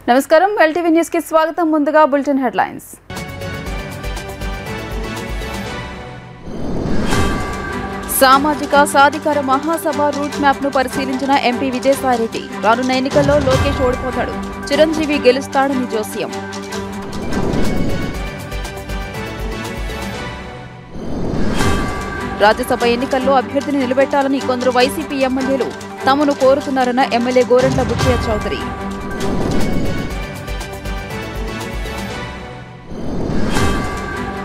నమస్కారం LTV news కి స్వాగతం ముందుగా బులెటిన్ హెడ్లైన్స్ సామాజిక సాధికార మహాసభ రూట్ మ్యాప్ ను పరిశీలించిన ఎంపీ విజయసాయిరెడ్డి రానున్న ఎన్నికల్లో లోకేష్ ఓడిపోతాడు చిరంజీవి గెలుస్తాడని జోస్యం రాజ్యసభ ఎన్నికల్లో అభ్యర్థిని నిలబెట్టాలని కొందరు వైసీపీ ఎమ్మెల్యేలు తమను కోరుతున్నారన్న ఎమ్మెల్యే గోరంట్ల బుచ్చయ్య చౌదరి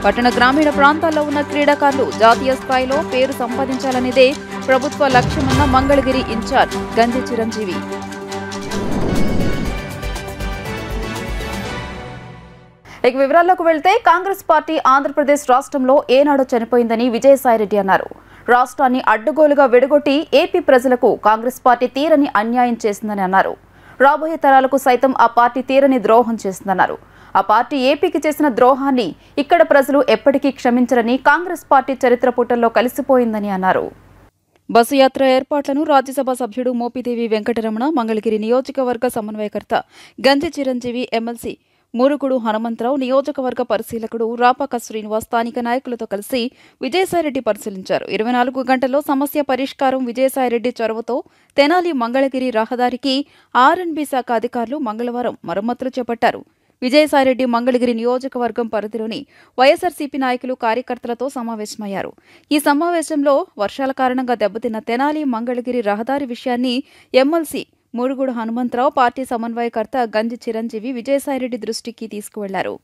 పట్టణ గ్రామీణ ప్రాంతాల్లో ఉన్న క్రీడాకారులు జాతీయ స్థాయిలో పేరు సంపాదించాలనేదే ప్రభుత్వ లక్ష్యమన్న మంగళగిరి ఇన్ఛార్జ్ గంధి చిరంజీవి ఇక వివరాల్లోకి వెళ్తే కాంగ్రెస్ పార్టీ ఆంధ్రప్రదేశ్ రాష్ట్రంలో ఏనాడో చనిపోయిందని విజయసాయిరెడ్డి అన్నారు. రాష్ట్రాన్ని అడ్డగోలుగా విడగొట్టి ఏపీ ప్రజలకు కాంగ్రెస్ పార్టీ తీరని అన్యాయం చేసిందని అన్నారు. రాబోయే తరాలకు సైతం ఆ పార్టీ తీరని ద్రోహం చేసిందన్నారు. ఆ పార్టీ ఏపీకి చేసిన ద్రోహాన్ని ఇక్కడ ప్రజలు ఎప్పటికీ క్షమించరని కాంగ్రెస్ పార్టీ చరిత్ర పుటల్లో కలిసిపోయిందని అన్నారు. బస్సు యాత్ర ఏర్పాట్లను రాజ్యసభ సభ్యుడు మోపిదేవి వెంకటరమణ, మంగళగిరి నియోజకవర్గ సమన్వయకర్త గంధి చిరంజీవి, ఎమ్మెల్సీ మురుగుడు హనుమంతరావు, నియోజకవర్గ పరిశీలకుడు రాపాక శ్రీనివాస్ స్థానిక నాయకులతో కలిసి విజయసాయిరెడ్డి పరిశీలించారు. 24 గంటల్లో సమస్య పరిష్కారం. విజయసాయిరెడ్డి చొరవతో తెనాలి మంగళగిరి రహదారికి ఆర్ఎండ్బీ శాఖ అధికారులు మంగళవారం మరమ్మతులు చేపట్టారు. విజయసాయిరెడ్డి మంగళగిరి నియోజకవర్గం పరిధిలోని వైఎస్ఆర్సీపీ నాయకులు, కార్యకర్తలతో సమావేశమయ్యారు. ఈ సమావేశంలో వర్షాల కారణంగా దెబ్బతిన్న తెనాలి మంగళగిరి రహదారి విషయాన్ని ఎమ్మెల్సీ మురుగుడు హనుమంతరావు, పార్టీ సమన్వయకర్త గంధి చిరంజీవి విజయసాయిరెడ్డి దృష్టికి తీసుకువెళ్లారు.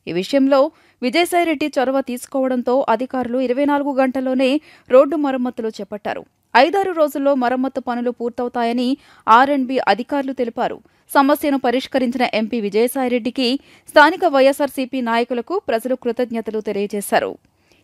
ఈ విషయంలో విజయసాయిరెడ్డి చొరవ తీసుకోవడంతో అధికారులు 24 గంటల్లోనే రోడ్డు మరమ్మతులు చేపట్టారు. 5-6 రోజుల్లో మరమ్మతు పనులు పూర్తవుతాయని ఆర్ఎండ్బీ అధికారులు తెలిపారు. సమస్యను పరిష్కరించిన ఎంపీ విజయసాయిరెడ్డికి స్థానిక వైఎస్ఆర్సీపీ నాయకులకు ప్రజలు కృతజ్ఞతలు తెలియజేశారు.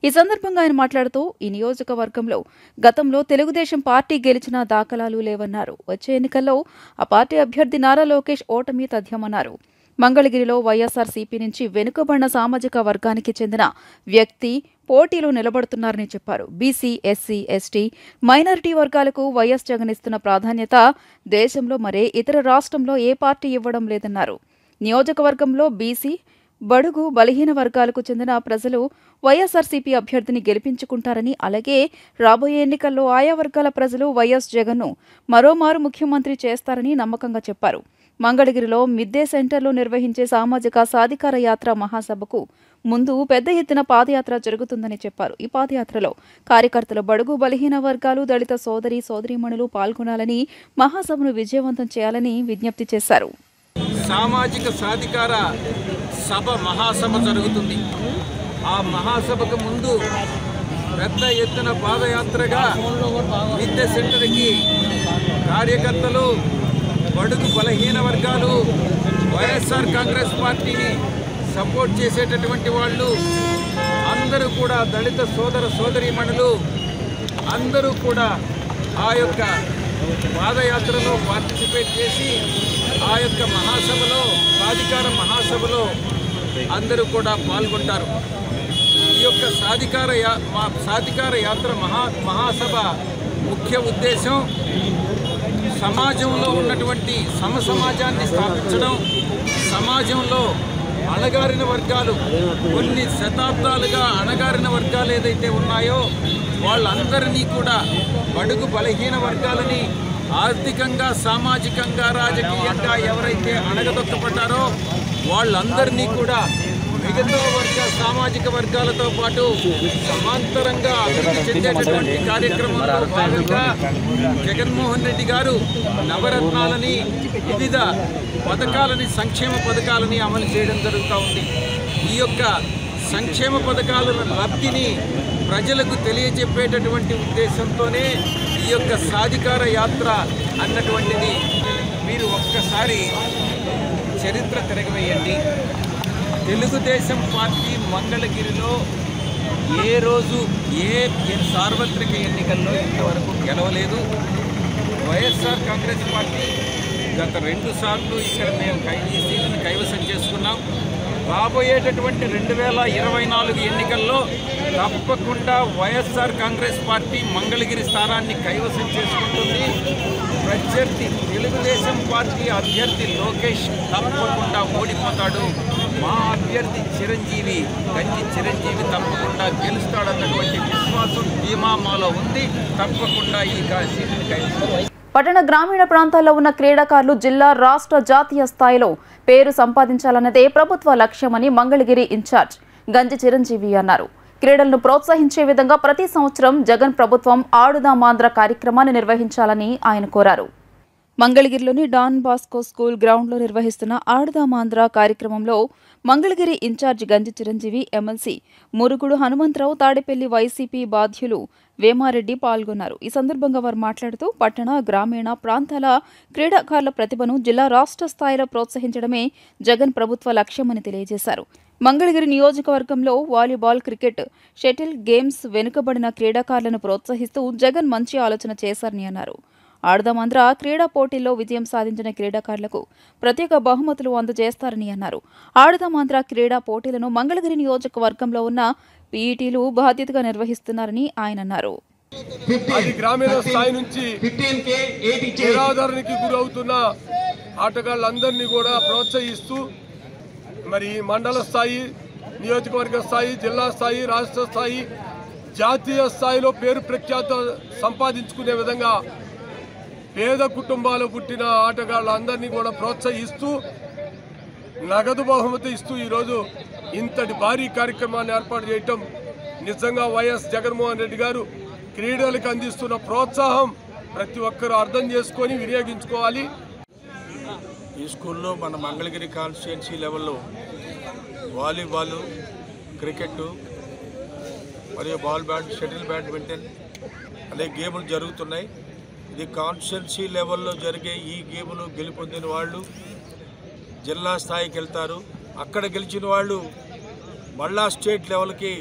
ఈ సందర్భంగా ఆయన మాట్లాడుతూ ఈ నియోజకవర్గంలో గతంలో తెలుగుదేశం పార్టీ గెలిచిన దాఖలాలు లేవన్నారు. వచ్చే ఎన్నికల్లో ఆ పార్టీ అభ్యర్థి నారా లోకేష్ ఓటమి తథ్యమన్నారు. మంగళగిరిలో వైఎస్ఆర్సీపీ నుంచి వెనుకబడిన సామాజిక వర్గానికి చెందిన వ్యక్తి పోటీలో నిలబడుతున్నారని చెప్పారు. బీసీ, ఎస్సీ, ఎస్టీ, మైనారిటీ వర్గాలకు వైఎస్ జగన్ ఇస్తున్న ప్రాధాన్యత దేశంలో మరే ఇతర రాష్ట్రంలో ఏ పార్టీ ఇవ్వడం లేదన్నారు. నియోజకవర్గంలో బీసీ, బడుగు, బలహీన వర్గాలకు చెందిన ప్రజలు వైఎస్ఆర్సీపీ అభ్యర్థిని గెలిపించుకుంటారని, అలాగే రాబోయే ఎన్నికల్లో ఆయా వర్గాల ప్రజలు వైఎస్ జగన్ను మరోమారు ముఖ్యమంత్రి చేస్తారని నమ్మకంగా చెప్పారు. మంగళగిరిలో మిద్దే సెంటర్లో నిర్వహించే సామాజిక సాధికార యాత్ర మహాసభకు ముందు పెద్ద ఎత్తున పాదయాత్ర జరుగుతుందని చెప్పారు. ఈ పాదయాత్రలో కార్యకర్తలు, బడుగు, బలహీన వర్గాలు, దళిత సోదరీమణులు పాల్గొనాలని, మహాసభను విజయవంతం చేయాలని విజ్ఞప్తి చేశారు. సామాజిక సాధికార సభ మహాసభ జరుగుతుంది. ఆ మహాసభకు ముందు పెద్ద ఎత్తున పాదయాత్రగా మిద్దె సెంటర్కి కార్యకర్తలు, బడుగు బలహీన వర్గాలు, వైఎస్ఆర్ కాంగ్రెస్ పార్టీని సపోర్ట్ చేసేటటువంటి వాళ్ళు అందరూ కూడా, దళిత సోదరీమణులు అందరూ కూడా ఆ యొక్క పాదయాత్రలో పార్టిసిపేట్ చేసి ఆ యొక్క మహాసభలో, సాధికార మహాసభలో అందరూ కూడా పాల్గొంటారు. ఈ యొక్క సాధికార యాత్ర మహాసభ ముఖ్య ఉద్దేశం సమాజంలో ఉన్నటువంటి సమసమాజాన్ని స్థాపించడం, సమాజంలో అణగారిన వర్గాలు, కొన్ని శతాబ్దాలుగా అణగారిన వర్గాలు ఏదైతే ఉన్నాయో వాళ్ళందరినీ కూడా, బడుగు బలహీన వర్గాలని ఆర్థికంగా, సామాజికంగా, రాజకీయంగా ఎవరైతే అణగదొక్కబడ్డారో వాళ్ళందరినీ కూడా మిగతా సామాజిక వర్గాలతో పాటు సమాంతరంగా అభివృద్ధి చెందేటటువంటి కార్యక్రమంలో భాగంగా జగన్మోహన్ రెడ్డి గారు నవరత్నాలని, వివిధ పథకాలని, సంక్షేమ పథకాలని అమలు చేయడం జరుగుతూ ఉంది. ఈ యొక్క సంక్షేమ పథకాల లబ్ధిని ప్రజలకు తెలియజెప్పేటటువంటి ఉద్దేశంతోనే ఈ యొక్క సాధికార యాత్ర అన్నటువంటిది. మీరు ఒక్కసారి చరిత్ర తిరగవేయండి. తెలుగుదేశం పార్టీ మంగళగిరిలో ఏ రోజు ఏ సార్వత్రిక ఎన్నికల్లో ఇంతవరకు గెలవలేదు. వైఎస్ఆర్ కాంగ్రెస్ పార్టీ గత 2 సార్లు ఇక్కడ మేము ఈ సీటును కైవసం చేసుకున్నాం. రాబోయేటటువంటి 2024 ఎన్నికల్లో తప్పకుండా వైఎస్ఆర్ కాంగ్రెస్ పార్టీ మంగళగిరి స్థానాన్ని కైవసం చేసుకుంటుంది. ప్రత్యర్థి తెలుగుదేశం పార్టీ అభ్యర్థి లోకేష్ తప్పకుండా ఓడిపోతాడు, మా అభ్యర్థి చిరంజీవి గంజి చిరంజీవి తప్పకుండా గెలుస్తాడన్నటువంటి విశ్వాసం ధీమా మాలో ఉంది. తప్పకుండా ఈ సీటుని కైవసం. పట్టణ గ్రామీణ ప్రాంతాల్లో ఉన్న క్రీడాకారులు జిల్లా రాష్ట్ర జాతీయ స్థాయిలో పేరు సంపాదించాలన్నదే ప్రభుత్వ లక్ష్యమని మంగళగిరి ఇన్ఛార్జ్ గంజి చిరంజీవి అన్నారు. క్రీడలను ప్రోత్సహించే విధంగా ప్రతి సంవత్సరం జగన్ ప్రభుత్వం ఆడుదామాంధ్ర కార్యక్రమాన్ని నిర్వహించాలని ఆయన కోరారు. మంగళగిరిలోని డాన్ బాస్కో స్కూల్ గ్రౌండ్లో నిర్వహిస్తున్న ఆడుదామాంధ్ర కార్యక్రమంలో మంగళగిరి ఇన్ఛార్జ్ గంజి చిరంజీవి, ఎమ్మెల్సీ మురుగుడు హనుమంతరావు, తాడేపల్లి వైసీపీ బాధ్యులు వేమారెడ్డి పాల్గొన్నారు. ఈ సందర్భంగా వారు మాట్లాడుతూ పట్టణ గ్రామీణ ప్రాంతాల క్రీడాకారుల ప్రతిభను జిల్లా రాష్ట్ర స్థాయిలో ప్రోత్సహించడమే జగన్ ప్రభుత్వ లక్ష్యమని తెలియజేశారు. మంగళగిరి నియోజకవర్గంలో వాలీబాల్, క్రికెట్, షటిల్ గేమ్స్ వెనుకబడిన క్రీడాకారులను ప్రోత్సహిస్తూ జగన్ మంచి ఆలోచన చేశారని అన్నారు. ఆడుదామాంధ్ర క్రీడా పోటీల్లో విజయం సాధించిన క్రీడాకారులకు ప్రత్యేక బహుమతులు అందజేస్తారని అన్నారు. ఆడుదామాంధ్ర క్రీడా పోటీలను మంగళగిరి నియోజకవర్గంలో ఉన్న పీఈటీలు బాధ్యతగా నిర్వహిస్తున్నారని ఆయన అన్నారు. గ్రామీణ స్థాయి నుంచి నిరాదరణకి గురవుతున్న ఆటగాళ్ళందరినీ కూడా ప్రోత్సహిస్తూ మరి మండల స్థాయి, నియోజకవర్గ స్థాయి, జిల్లా స్థాయి, రాష్ట్ర స్థాయి, జాతీయ స్థాయిలో పేరు ప్రఖ్యాత సంపాదించుకునే విధంగా పేద కుటుంబాలు పుట్టిన ఆటగాళ్ళందరినీ కూడా ప్రోత్సహిస్తూ నగదు బహుమతి ఇస్తూ ఈరోజు ఇంతటి భారీ కార్యక్రమాన్ని ఏర్పాటు చేయటం నిజంగా వైఎస్ జగన్మోహన్ రెడ్డి గారు క్రీడలకు అందిస్తున్న ప్రోత్సాహం ప్రతి ఒక్కరూ అర్థం చేసుకొని వినియోగించుకోవాలి. ఈ స్కూల్లో మన మంగళగిరి కాన్స్టిట్యుయెన్సీ లెవెల్లో వాలీబాల్, క్రికెట్ మరియు షటిల్ బ్యాడ్మింటన్ అనే గేములు జరుగుతున్నాయి. ఇది కాన్స్టిట్యుయెన్సీ లెవెల్లో జరిగే ఈ గేములు గెలుపొందిన వాళ్ళు జిల్లా స్థాయికి వెళ్తారు. అక్కడ గెలిచిన వాళ్ళు మళ్ళా స్టేట్ లెవెల్కి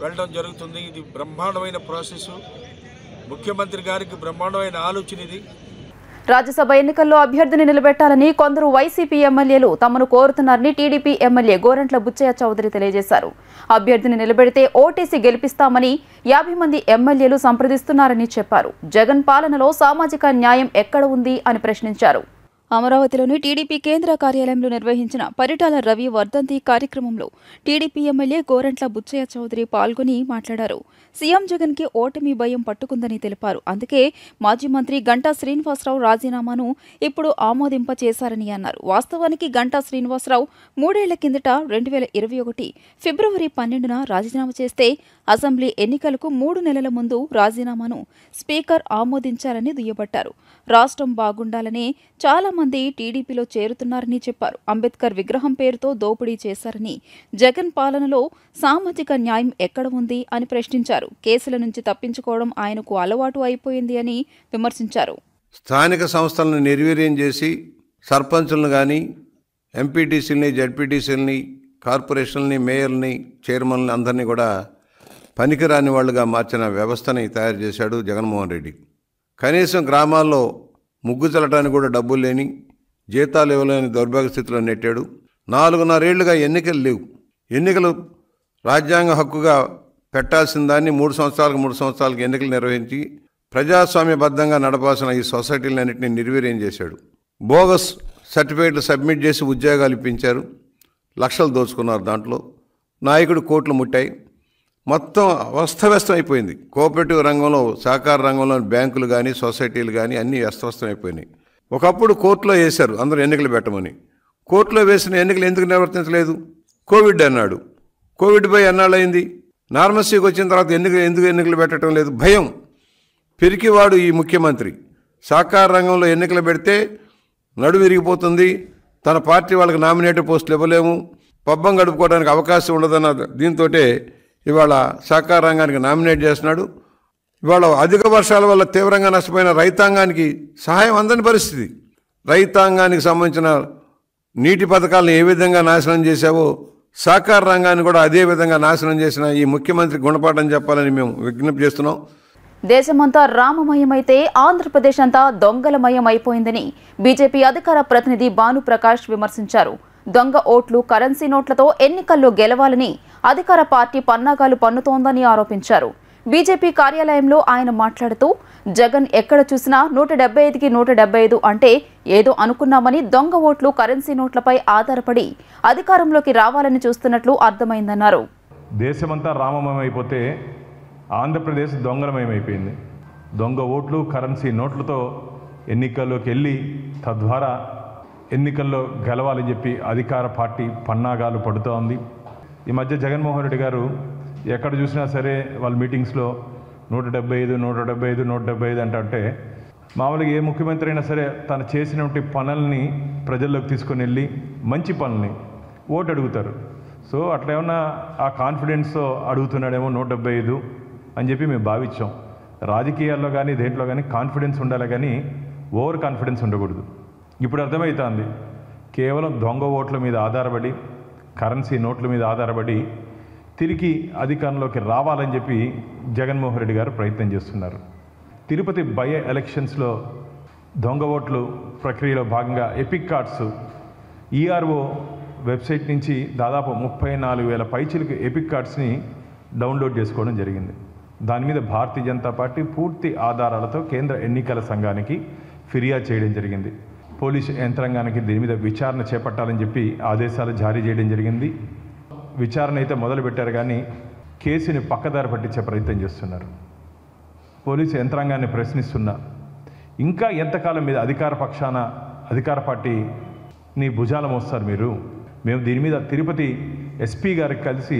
వెళ్ళడం జరుగుతుంది. ఇది బ్రహ్మాండమైన ప్రాసెస్. ముఖ్యమంత్రి గారికి బ్రహ్మాండమైన ఆలోచన ఇది. రాజ్యసభ ఎన్నికల్లో అభ్యర్థిని నిలబెట్టాలని కొందరు వైసీపీ ఎమ్మెల్యేలు తమను కోరుతున్నారని టీడీపీ ఎమ్మెల్యే గోరంట్ల బుచ్చయ్య చౌదరి తెలియజేశారు. అభ్యర్థిని నిలబెడితే ఓటేసి గెలిపిస్తామని 50 మంది ఎమ్మెల్యేలు సంప్రదిస్తున్నారని చెప్పారు. జగన్ పాలనలో సామాజిక న్యాయం ఎక్కడ ఉంది అని ప్రశ్నించారు. అమరావతిలోని టీడీపీ కేంద్ర కార్యాలయంలో నిర్వహించిన పరిటాల రవి వర్ధంతి కార్యక్రమంలో టీడీపీ ఎమ్మెల్యే గోరంట్ల బుచ్చయ్య చౌదరి పాల్గొని మాట్లాడారు. సీఎం జగన్ కి ఓటమి భయం పట్టుకుందని తెలిపారు. అందుకే మాజీ మంత్రి గంటా శ్రీనివాసరావు రాజీనామాను ఇప్పుడు ఆమోదింపచేశారని అన్నారు. వాస్తవానికి గంటా శ్రీనివాసరావు 3 ఏళ్ల కిందట 2021 ఫిబ్రవరి 12న రాజీనామా చేస్తే అసెంబ్లీ ఎన్నికలకు 3 నెలల ముందు రాజీనామాను స్పీకర్ ఆమోదించారని దుయ్యబట్టారు. రాష్ట్రం బాగుండాలనే చాలా మంది టీడీపీలో చేరుతున్నారని చెప్పారు. అంబేద్కర్ విగ్రహం పేరుతో దోపిడీ చేశారని, జగన్ పాలనలో సామాజిక న్యాయం ఎక్కడ ఉంది అని ప్రశ్నించారు. కేసుల నుంచి తప్పించుకోవడం ఆయనకు అలవాటు అయిపోయింది అని విమర్శించారు. స్థానిక సంస్థలను నిర్వీర్యం చేసి సర్పంచులను కానీ, ఎంపీటీసీలని, జడ్పీటీసీలని, కార్పొరేషన్లని, మేయర్ని, చైర్మన్లని అందరినీ కూడా పనికిరాని వాళ్ళుగా మార్చిన వ్యవస్థని తయారు చేశాడు జగన్మోహన్ రెడ్డి. కనీసం గ్రామాల్లో ముగ్గు చల్లటానికి కూడా డబ్బులు లేని, జీతాలు ఇవ్వలేని దౌర్భాగ్య స్థితిలో నెట్టాడు. 4.5 ఏళ్లుగా ఎన్నికలు లేవు. ఎన్నికలు రాజ్యాంగ హక్కుగా పెట్టాల్సిన దాన్ని 3 సంవత్సరాలకు ఎన్నికలు నిర్వహించి ప్రజాస్వామ్యబద్ధంగా నడపాల్సిన ఈ సొసైటీలన్నింటినీ నిర్వీర్యం చేశాడు. బోగస్ సర్టిఫికేట్లు సబ్మిట్ చేసి ఉద్యోగాలు ఇప్పించారు. లక్షలు దోచుకున్నారు. దాంట్లో నాయకుడు కోట్లు ముట్టాయి. మొత్తం అస్తవ్యస్తం అయిపోయింది. కోఆపరేటివ్ రంగంలో, సహకార రంగంలో బ్యాంకులు కానీ, సొసైటీలు కానీ అన్నీ అస్తవ్యస్తం అయిపోయినాయి. ఒకప్పుడు కోర్టులో వేశారు అందరూ ఎన్నికలు పెట్టమని. కోర్టులో వేసిన ఎన్నికలు ఎందుకు నిర్వర్తించలేదు? కోవిడ్ అన్నాడు. కోవిడ్ పోయి ఎన్నాళ్ళయింది? నార్మల్సీకి వచ్చిన తర్వాత ఎందుకు ఎన్నికలు పెట్టడం లేదు? భయం. పిరికివాడు ఈ ముఖ్యమంత్రి. సహకార రంగంలో ఎన్నికలు పెడితే నడుము విరిగిపోతుంది, తన పార్టీ వాళ్ళకి నామినేటెడ్ పోస్టులు ఇవ్వలేము, పబ్బం గడుపుకోవడానికి అవకాశం ఉండదన్న దీంతో ఇవాళ సహకార రంగానికి నామినేట్ చేస్తున్నాడు. ఇవాళ అధిక వర్షాల వల్ల తీవ్రంగా నష్టపోయిన రైతాంగానికి సహాయం అందని పరిస్థితి. రైతాంగానికి సంబంధించిన నీటి పథకాలను ఏ విధంగా నాశనం చేశావో సహకార రంగాన్ని కూడా అదే విధంగా నాశనం చేసిన ఈ ముఖ్యమంత్రి గుణపాఠం చెప్పాలని మేము విజ్ఞప్తి చేస్తున్నాం. దేశమంతా రామమయమైతే ఆంధ్రప్రదేశ్ అంతా దొంగలమయం అయిపోయిందని బీజేపీ అధికార ప్రతినిధి భానుప్రకాష్ విమర్శించారు. దొంగ ఓట్లు, కరెన్సీ నోట్లతో ఎన్నికల్లో గెలవాలని అధికార పార్టీ పన్నాగాలు పన్నుతోందని ఆరోపించారు. బీజేపీ కార్యాలయంలో ఆయన మాట్లాడుతూ జగన్ ఎక్కడ చూసినా 175కి 175 అంటే ఏదో అనుకున్నామని దొంగ ఓట్లు కరెన్సీ నోట్లపై ఆధారపడి అధికారంలోకి రావాలని చూస్తున్నట్లు అర్థమైందన్నారు. దేశమంతా రామమయమైపోతే ఆంధ్రప్రదేశ్ దొంగలమయమైపోయింది. దొంగ ఓట్లు కరెన్సీ నోట్లతో ఎన్నికల్లోకి వెళ్ళి తద్వారా ఎన్నికల్లో గెలవాలని చెప్పి అధికార పార్టీ పన్నాగాలు పడుతోంది. ఈ మధ్య జగన్మోహన్ రెడ్డి గారు ఎక్కడ చూసినా సరే వాళ్ళ మీటింగ్స్లో 175 175 175 అంటే మామూలుగా ఏ ముఖ్యమంత్రి అయినా సరే తను చేసినటువంటి పనుల్ని ప్రజల్లోకి తీసుకొని వెళ్ళి మంచి పనుల్ని ఓటు అడుగుతారు. సో అట్లా ఏమన్నా ఆ కాన్ఫిడెన్స్తో అడుగుతున్నాడేమో 175 అని చెప్పి మేము భావించాం. రాజకీయాల్లో కానీ దేంట్లో కానీ కాన్ఫిడెన్స్ ఉండాలి, కానీ ఓవర్ కాన్ఫిడెన్స్ ఉండకూడదు. ఇప్పుడు అర్థమవుతుంది, కేవలం దొంగ ఓట్ల మీద ఆధారపడి కరెన్సీ నోట్ల మీద ఆధారపడి తిరిగి అధికారంలోకి రావాలని చెప్పి జగన్మోహన్ రెడ్డి గారు ప్రయత్నం చేస్తున్నారు. తిరుపతి బై ఎలక్షన్స్లో దొంగ ఓట్లు ప్రక్రియలో భాగంగా ఎపిక్ కార్డ్స్ ఈఆర్ఓ వెబ్సైట్ నుంచి దాదాపు 34,000 పైచిలకు ఎపిక్ కార్డ్స్ని డౌన్లోడ్ చేసుకోవడం జరిగింది. దాని మీద భారతీయ జనతా పార్టీ పూర్తి ఆధారాలతో కేంద్ర ఎన్నికల సంఘానికి ఫిర్యాదు చేయడం జరిగింది. పోలీసు యంత్రాంగానికి దీని మీద విచారణ చేపట్టాలని చెప్పి ఆదేశాలు జారీ చేయడం జరిగింది. విచారణ అయితే మొదలుపెట్టారు, కానీ కేసుని పక్కదారి పట్టించే ప్రయత్నం చేస్తున్నారు. పోలీసు యంత్రాంగాన్ని ప్రశ్నిస్తున్నా, ఇంకా ఎంతకాలం మీద అధికార పార్టీని భుజాల మోస్తారు మీరు? మేము దీని మీద తిరుపతి ఎస్పీ గారికి కలిసి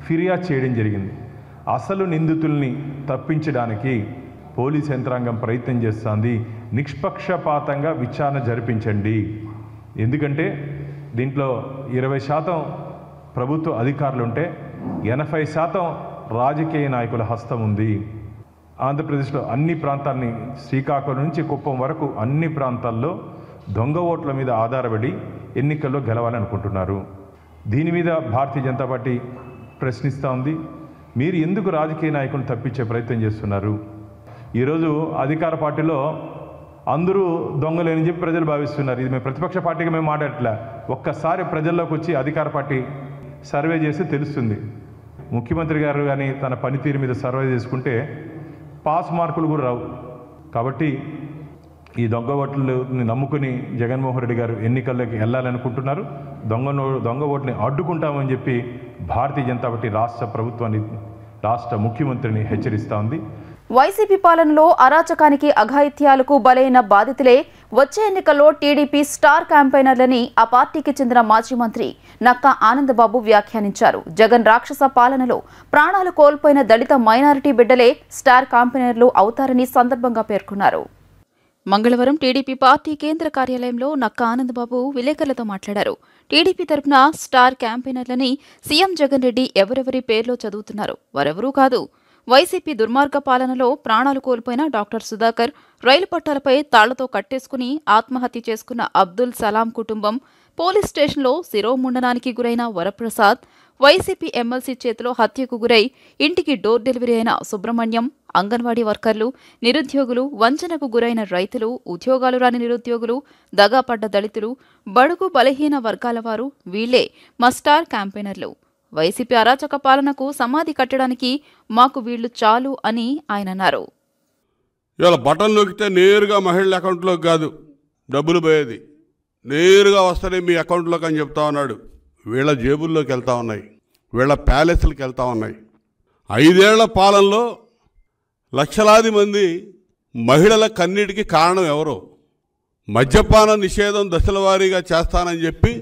ఫిర్యాదు చేయడం జరిగింది. అసలు నిందితుల్ని తప్పించడానికి పోలీసు యంత్రాంగం ప్రయత్నం చేస్తుంది. నిష్పక్షపాతంగా విచారణ జరిపించండి. ఎందుకంటే దీంట్లో 20% ప్రభుత్వ అధికారులు ఉంటే 80% రాజకీయ నాయకుల హస్తం ఉంది. ఆంధ్రప్రదేశ్లో అన్ని ప్రాంతాలని, శ్రీకాకుళం నుంచి కుప్పం వరకు అన్ని ప్రాంతాల్లో దొంగ ఓట్ల మీద ఆధారపడి ఎన్నికల్లో గెలవాలనుకుంటున్నారు. దీని మీద భారతీయ జనతా పార్టీ ప్రశ్నిస్తూ ఉంది. మీరు ఎందుకు రాజకీయ నాయకులను తప్పించే ప్రయత్నం చేస్తున్నారు? ఈరోజు అధికార పార్టీలో అందరూ దొంగలేని చెప్పి ప్రజలు భావిస్తున్నారు. ఇది మేము ప్రతిపక్ష పార్టీగా మేము మాట్లాడట్లే. ఒక్కసారి ప్రజల్లోకి వచ్చి అధికార పార్టీ సర్వే చేస్తే తెలుస్తుంది. ముఖ్యమంత్రి గారు కానీ తన పనితీరు మీద సర్వే చేసుకుంటే పాస్ మార్కులు కూడా రావు. కాబట్టి ఈ దొంగ ఓట్లని నమ్ముకుని జగన్మోహన్ రెడ్డి గారు ఎన్నికల్లోకి వెళ్ళాలనుకుంటున్నారు. దొంగ ఓట్ని అడ్డుకుంటామని చెప్పి భారతీయ జనతా పార్టీ రాష్ట్ర ముఖ్యమంత్రిని హెచ్చరిస్తూ ఉంది. వైసీపీ పాలనలో అరాచకానికి అఘాయిత్యాలకు బలైన బాధితులే వచ్చే ఎన్నికల్లో టీడీపీ స్టార్ క్యాంపెయినర్లని ఆ పార్టీకి చెందిన మాజీ మంత్రి నక్కా ఆనందబాబు వ్యాఖ్యానించారు. జగన్ రాక్షస పాలనలో ప్రాణాలు కోల్పోయిన దళిత మైనారిటీ బిడ్డలే స్టార్ క్యాంపెయినర్లు అవుతారని సందర్భంగా పేర్కొన్నారు. మంగళవారం టీడీపీ పార్టీ కేంద్ర కార్యాలయంలో నక్కా ఆనందబాబు విలేకరులతో మాట్లాడారు. టీడీపీ తరపున స్టార్ క్యాంపెయినర్లని సీఎం జగన్ రెడ్డి ఎవరెవరి పేర్లో చదువుతున్నారు? వారెవరూ కాదు. వైసీపీ దుర్మార్గ పాలనలో ప్రాణాలు కోల్పోయిన డాక్టర్ సుధాకర్, రైలు పట్టాలపై తాళ్లతో కట్టేసుకుని ఆత్మహత్య చేసుకున్న అబ్దుల్ సలాం కుటుంబం, పోలీస్ స్టేషన్లో శిరోముండనానికి గురైన వరప్రసాద్, వైసీపీ ఎమ్మెల్సీ చేతిలో హత్యకు గురై ఇంటికి డోర్ డెలివరీ అయిన సుబ్రహ్మణ్యం, అంగన్వాడీ వర్కర్లు, నిరుద్యోగులు, వంచనకు గురైన రైతులు, ఉద్యోగాలు రాని నిరుద్యోగులు, దగాపడ్డ దళితులు, బడుగు బలహీన వర్గాల వారు వీళ్లే మా స్టార్ క్యాంపెయినర్లు. వైసీపీ అరాచక పాలనకు సమాధి కట్టడానికి మాకు వీళ్లు చాలు అని ఆయన అన్నారు. ఇవాళ బటన్ నొక్కితే నేరుగా మహిళల అకౌంట్లోకి కాదు డబ్బులు పోయేది, నేరుగా వస్తాయి మీ అకౌంట్లోకి అని చెప్తా ఉన్నాడు. వీళ్ళ జేబుల్లోకి వెళ్తూ ఉన్నాయి, వీళ్ళ ప్యాలెస్లకు వెళ్తూ ఉన్నాయి. 5 ఏళ్ల పాలనలో లక్షలాది మంది మహిళల కన్నీటికి కారణం ఎవరో? మద్యపాన నిషేధం దశల వారీగా చేస్తానని చెప్పి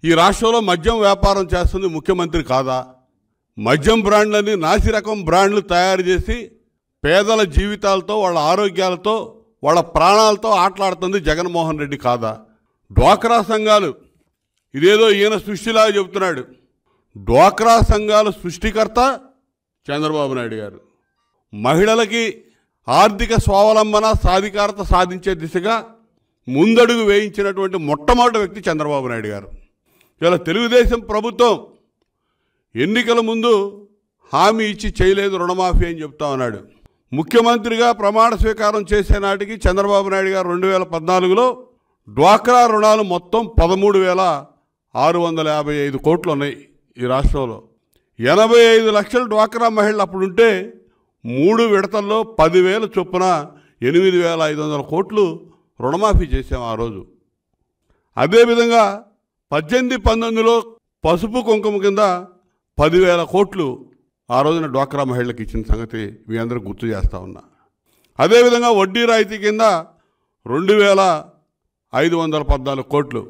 ఈ రాష్ట్రంలో మద్యం వ్యాపారం చేస్తుంది ముఖ్యమంత్రి కాదా? మద్యం బ్రాండ్లని, నాసిరకం బ్రాండ్లు తయారు చేసి పేదల జీవితాలతో, వాళ్ళ ఆరోగ్యాలతో, వాళ్ళ ప్రాణాలతో ఆటలాడుతుంది జగన్మోహన్ రెడ్డి కాదా? డ్వాక్రా సంఘాలు, ఇదేదో ఈయన సృష్టిలాగా చెబుతున్నాడు. డ్వాక్రా సంఘాల సృష్టికర్త చంద్రబాబు నాయుడు గారు. మహిళలకి ఆర్థిక స్వావలంబన, సాధికారత సాధించే దిశగా ముందడుగు వేయించినటువంటి మొట్టమొదటి వ్యక్తి చంద్రబాబు నాయుడు గారు. ఇలా తెలుగుదేశం ప్రభుత్వం ఎన్నికల ముందు హామీ ఇచ్చి చేయలేదు రుణమాఫీ అని చెప్తా ఉన్నాడు. ముఖ్యమంత్రిగా ప్రమాణ స్వీకారం చేసే నాటికి చంద్రబాబు నాయుడు గారు 2014లో డ్వాక్రా రుణాలు మొత్తం 13,655 కోట్లు ఉన్నాయి ఈ రాష్ట్రంలో. 85 లక్షల డ్వాక్రా మహిళలు అప్పుడుంటే 3 విడతల్లో 10,000 చొప్పున 8,500 కోట్లు రుణమాఫీ చేశాం ఆ రోజు. అదేవిధంగా 18-19లో పసుపు కుంకుమ కింద 10,000 కోట్లు ఆ రోజున డ్వాక్రా మహిళలకు ఇచ్చిన సంగతి మీ అందరూ గుర్తు చేస్తూ ఉన్నా. అదేవిధంగా వడ్డీ రాయితీ కింద 2,514 కోట్లు,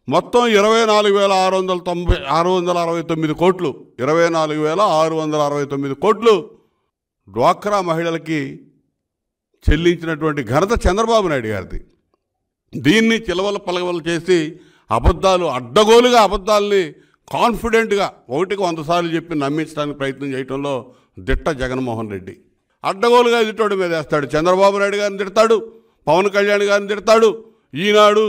మొత్తం 24,669 కోట్లు, 24,669 కోట్లు డ్వాక్రా మహిళలకి చెల్లించినటువంటి ఘనత చంద్రబాబు నాయుడు గారిది. దీన్ని చిలవల పలవలు చేసి అబద్ధాలు, అడ్డగోలుగా అబద్ధాలని కాన్ఫిడెంట్గా 100 సార్లు చెప్పి నమ్మించడానికి ప్రయత్నం చేయడంలో దిట్ట జగన్మోహన్ రెడ్డి. అడ్డగోలుగా ఎదుటోడి మీద వేస్తాడు. చంద్రబాబు నాయుడు గారిని తిడతాడు, పవన్ కళ్యాణ్ గారిని తిడతాడు, ఈనాడు,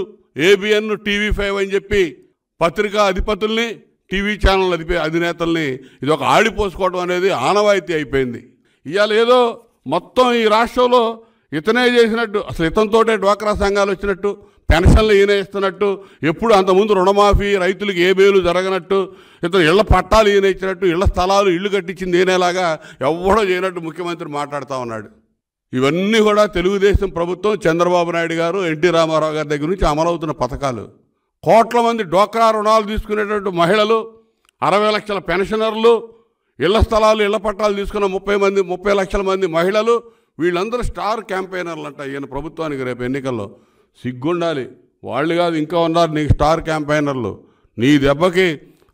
ABN, TV5 అని చెప్పి పత్రికా అధిపతుల్ని, టీవీ ఛానల్ అధినేతల్ని ఇది ఒక ఆడిపోసుకోవడం అనేది ఆనవాయితీ అయిపోయింది. ఇవాళ ఏదో మొత్తం ఈ రాష్ట్రంలో ఇతనే చేసినట్టు, అసలు ఇతనితోటే డ్వాక్రా సంఘాలు వచ్చినట్టు, పెన్షన్లు ఈయన ఇస్తున్నట్టు, ఎప్పుడు అంతకుముందు రుణమాఫీ, రైతులకు ఏ బేలు జరగనట్టు, ఇతను ఇళ్ల పట్టాలు ఈయన ఇచ్చినట్టు, ఇళ్ల స్థలాలు ఇళ్ళు కట్టించింది ఈయనలాగా ఎవడో చేయనట్టు ముఖ్యమంత్రి మాట్లాడుతూ ఉన్నాడు. ఇవన్నీ కూడా తెలుగుదేశం ప్రభుత్వం, చంద్రబాబు నాయుడు గారు, ఎన్టీ రామారావు గారి దగ్గర నుంచి అమలవుతున్న పథకాలు. కోట్ల మంది డ్వాక్రా రుణాలు తీసుకునేటువంటి మహిళలు, 60 లక్షల పెన్షనర్లు, ఇళ్ల స్థలాలు ఇళ్ల పట్టాలు తీసుకున్న 30 లక్షల మంది మహిళలు, వీళ్ళందరూ స్టార్ క్యాంపెయినర్లు అంట ఈయన ప్రభుత్వానికి రేపు ఎన్నికల్లో. సిగ్గుండాలి. వాళ్ళు కాదు, ఇంకా ఉన్నారు నీకు స్టార్ క్యాంపెయినర్లు. నీ దెబ్బకి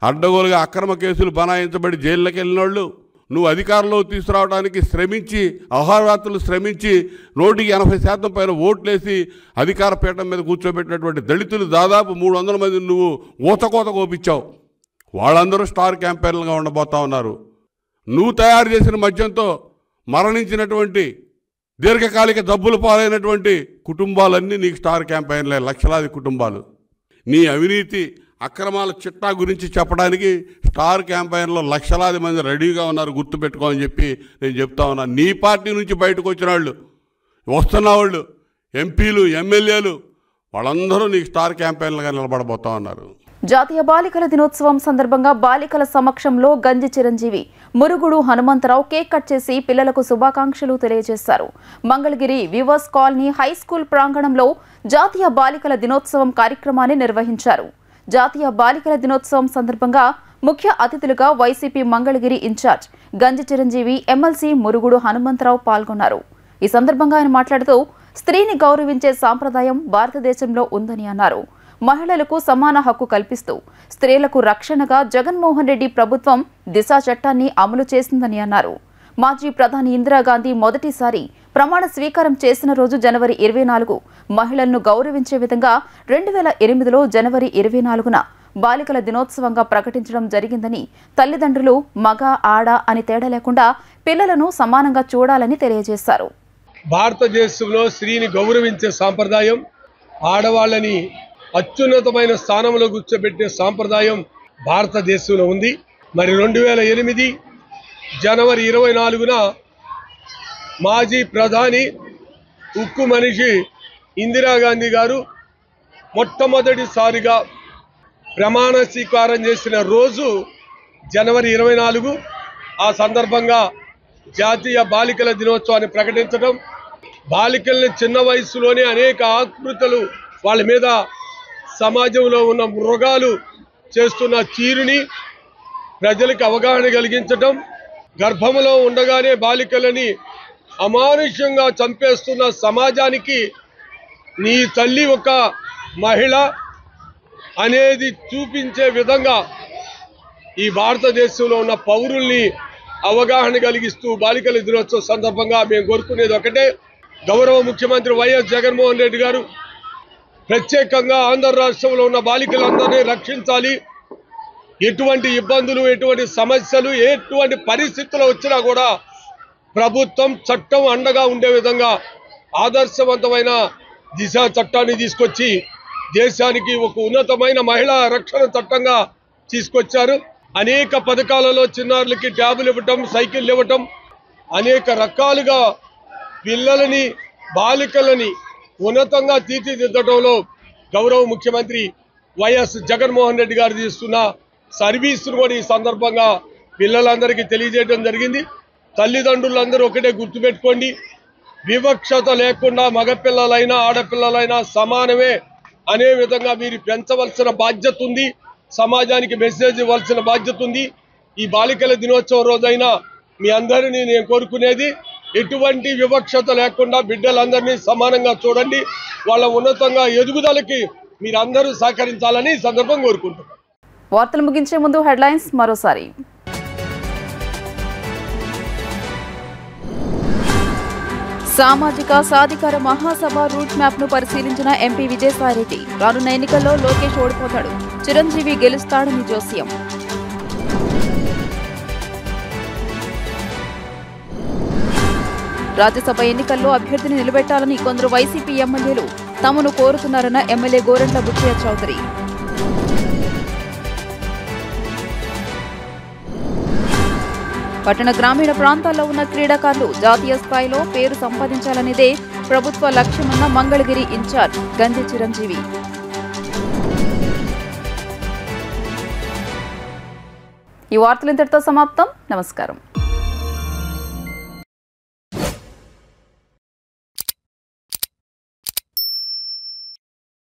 అడ్డగోలుగా అక్రమ కేసులు బనాయించబడి జైల్లోకి వెళ్ళినోళ్ళు, నువ్వు అధికారంలో తీసుకురావడానికి శ్రమించి, అహోరాత్రులు శ్రమించి 180% పైన ఓట్లేసి అధికార పీఠం మీద కూర్చోబెట్టినటువంటి దళితులు దాదాపు 300 మందిని నువ్వు ఊతకోత కోపించావు. వాళ్ళందరూ స్టార్ క్యాంపెయినర్లుగా ఉండబోతా ఉన్నారు. నువ్వు తయారు చేసిన మద్యంతో మరణించినటువంటి దీర్ఘకాలిక జబ్బులు పాలైనటువంటి కుటుంబాలన్నీ నీకు స్టార్ క్యాంపెయిన్లే, లక్షలాది కుటుంబాలు. నీ అవినీతి అక్రమాల చిట్టా గురించి చెప్పడానికి స్టార్ క్యాంపెయిన్లో లక్షలాది మంది రెడీగా ఉన్నారు, గుర్తుపెట్టుకోమని చెప్పి నేను చెప్తా ఉన్నా. నీ పార్టీ నుంచి బయటకు వచ్చిన వాళ్ళు, వస్తున్న వాళ్ళు, ఎంపీలు, ఎమ్మెల్యేలు, వాళ్ళందరూ నీకు స్టార్ క్యాంపెయిన్లుగా నిలబడబోతా ఉన్నారు. జాతీయ బాలికల దినోత్సవం సందర్భంగా బాలికల సమక్షంలో గంజి చిరంజీవి, మురుగుడు హనుమంతరావు కేక్ కట్ చేసి పిల్లలకు శుభాకాంక్షలు తెలియజేశారు. Mangalagiri viewers colony high school ప్రాంగణంలో జాతీయ బాలికల దినోత్సవం కార్యక్రమాన్ని నిర్వహించారు. జాతీయ బాలికల దినోత్సవం సందర్భంగా ముఖ్య అతిథులుగా వైసీపీ మంగళగిరి ఇన్ఛార్జ్ గంజి చిరంజీవి, ఎమ్మెల్సీ మురుగుడు హనుమంతరావు పాల్గొన్నారు. ఈ సందర్భంగా ఆయన మాట్లాడుతూ స్త్రీని గౌరవించే సాంప్రదాయం భారతదేశంలో ఉందని అన్నారు. మహిళలకు సమాన హక్కు కల్పిస్తూ స్త్రీలకు రక్షణగా జగన్మోహన్ రెడ్డి ప్రభుత్వం దిశ చట్టాన్ని అమలు చేసిందని అన్నారు. మాజీ ప్రధాని ఇందిరాగాంధీ మొదటిసారి ప్రమాణ స్వీకారం చేసిన రోజు జనవరి 24 మహిళలను గౌరవించే విధంగా 2008లో జనవరి 24న బాలికల దినోత్సవంగా ప్రకటించడం జరిగిందని, తల్లిదండ్రులు మగ ఆడ అని తేడా లేకుండా పిల్లలను సమానంగా చూడాలని తెలియజేశారు. భారతదేశంలో స్త్రీని గౌరవించే సాంప్రదాయం, ఆడవాళ్ళని అత్యున్నతమైన స్థానంలో కూర్చోబెట్టే సాంప్రదాయం భారతదేశంలో ఉంది. మరి 2008 జనవరి 24న మాజీ ప్రధాని ఉక్కు మనిషి ఇందిరాగాంధీ గారు మొట్టమొదటిసారిగా ప్రమాణ స్వీకారం చేసిన రోజు జనవరి 24. ఆ సందర్భంగా జాతీయ బాలికల దినోత్సవాన్ని ప్రకటించడం, బాలికల్ని చిన్న వయసులోనే అనేక ఆకృతులు వాళ్ళ మీద సమాజంలో ఉన్న మృగాలు చేస్తున్న తీరుని ప్రజలకు అవగాహన కలిగించడం, గర్భంలో ఉండగానే బాలికలని అమానుష్యంగా చంపేస్తున్న సమాజానికి నీ తల్లి ఒక మహిళ అనేది చూపించే విధంగా ఈ భారతదేశంలో ఉన్న పౌరుల్ని అవగాహన కలిగిస్తూ బాలికల దినోత్సవం సందర్భంగా మేము కోరుకునేది ఒకటే, గౌరవ ముఖ్యమంత్రి వైఎస్ జగన్మోహన్ రెడ్డి గారు ప్రత్యేకంగా ఆంధ్ర రాష్ట్రంలో ఉన్న బాలికలందరినీ రక్షించాలి. ఎటువంటి ఇబ్బందులు, ఎటువంటి సమస్యలు, ఎటువంటి పరిస్థితులు వచ్చినా కూడా ప్రభుత్వం చట్టం అండగా ఉండే విధంగా ఆదర్శవంతమైన దిశ చట్టాన్ని తీసుకొచ్చి దేశానికి ఒక ఉన్నతమైన మహిళా రక్షణ చట్టంగా తీసుకొచ్చారు. అనేక పథకాలలో చిన్నారులకి ట్యాబులు ఇవ్వటం, సైకిళ్ళు ఇవ్వటం, అనేక రకాలుగా పిల్లలని, బాలికలని ఉన్నతంగా తీర్చిదిద్దడంలో గౌరవ ముఖ్యమంత్రి వైఎస్ జగన్మోహన్ రెడ్డి గారు తీస్తున్న సర్వీసును కూడా ఈ సందర్భంగా పిల్లలందరికీ తెలియజేయడం జరిగింది. తల్లిదండ్రులందరూ ఒకటే గుర్తుపెట్టుకోండి, వివక్షత లేకుండా మగపిల్లలైనా ఆడపిల్లలైనా సమానమే అనే విధంగా మీరు పెంచవలసిన బాధ్యత ఉంది. సమాజానికి మెసేజ్ ఇవ్వాల్సిన బాధ్యత ఉంది. ఈ బాలికల దినోత్సవం రోజైనా మీ అందరినీ నేను కోరుకునేది, ఎటువంటి వివక్షత లేకుండా బిడ్డలందరినీ సమానంగా చూడండి. వాళ్ళ ఉన్నతంగా ఎదుగుదలకి మీరందరూ సహకరించాలని ఈ సందర్భం కోరుకుంటున్నాను. వార్తలు ముగించే ముందు హెడ్లైన్స్ మరోసారి. సామాజిక సాధికార మహాసభ రూట్ మ్యాప్ ను పరిశీలించిన ఎంపీ విజయసాయిరెడ్డి. రానున్న ఎన్నికల్లో లోకేష్ ఓడిపోతాడు, చిరంజీవి గెలుస్తాడని జోస్యం. రాజ్యసభ ఎన్నికల్లో అభ్యర్థిని నిలబెట్టాలని కొందరు వైసీపీ ఎమ్మెల్యేలు తమను కోరుతున్నారన్న ఎమ్మెల్యే గోరంట్ల బుచ్చయ్య చౌదరి. పట్టణ గ్రామీణ ప్రాంతాల్లో ఉన్న క్రీడాకారులు జాతీయ స్థాయిలో పేరు సంపాదించాలనేదే ప్రభుత్వ లక్ష్యమన్న మంగళగిరి ఇన్ఛార్జ్ గంధి చిరంజీవి. ఈ వార్తలు ఇంతటితో సమాప్తం. నమస్కారం.